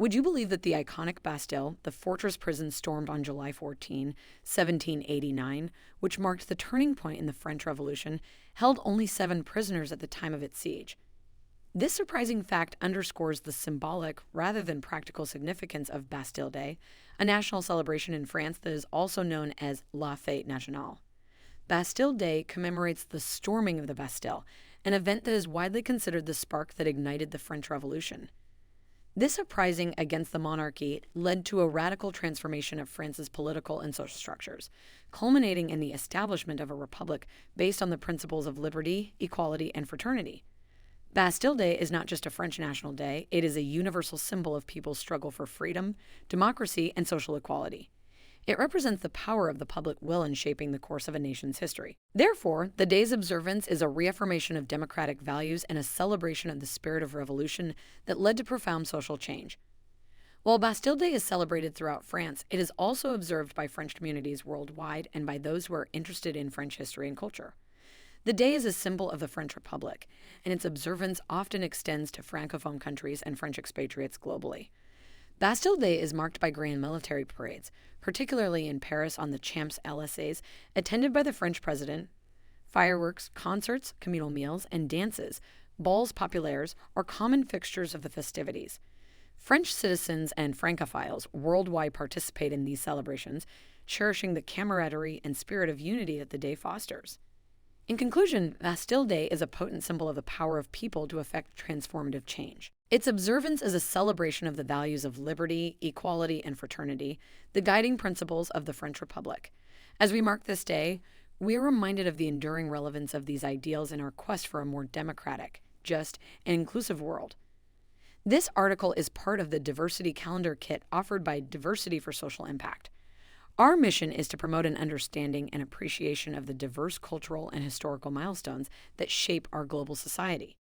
Would you believe that the iconic Bastille, the fortress prison stormed on July 14, 1789, which marked the turning point in the French Revolution, held only 7 prisoners at the time of its siege? This surprising fact underscores the symbolic rather than practical significance of Bastille Day, a national celebration in France that is also known as La Fête Nationale. Bastille Day commemorates the storming of the Bastille, an event that is widely considered the spark that ignited the French Revolution. This uprising against the monarchy led to a radical transformation of France's political and social structures, culminating in the establishment of a republic based on the principles of liberty, equality, and fraternity. Bastille Day is not just a French national day, it is a universal symbol of people's struggle for freedom, democracy, and social equality. It represents the power of the public will in shaping the course of a nation's history. Therefore, the day's observance is a reaffirmation of democratic values and a celebration of the spirit of revolution that led to profound social change. While Bastille Day is celebrated throughout France, it is also observed by French communities worldwide and by those who are interested in French history and culture. The day is a symbol of the French Republic, and its observance often extends to Francophone countries and French expatriates globally. Bastille Day is marked by grand military parades, particularly in Paris on the Champs-Élysées, attended by the French president. Fireworks, concerts, communal meals, and dances, balls populaires, are common fixtures of the festivities. French citizens and Francophiles worldwide participate in these celebrations, cherishing the camaraderie and spirit of unity that the day fosters. In conclusion, Bastille Day is a potent symbol of the power of people to effect transformative change. Its observance is a celebration of the values of liberty, equality, and fraternity, the guiding principles of the French Republic. As we mark this day, we are reminded of the enduring relevance of these ideals in our quest for a more democratic, just, and inclusive world. This article is part of the Diversity Calendar Kit offered by Diversity for Social Impact. Our mission is to promote an understanding and appreciation of the diverse cultural and historical milestones that shape our global society.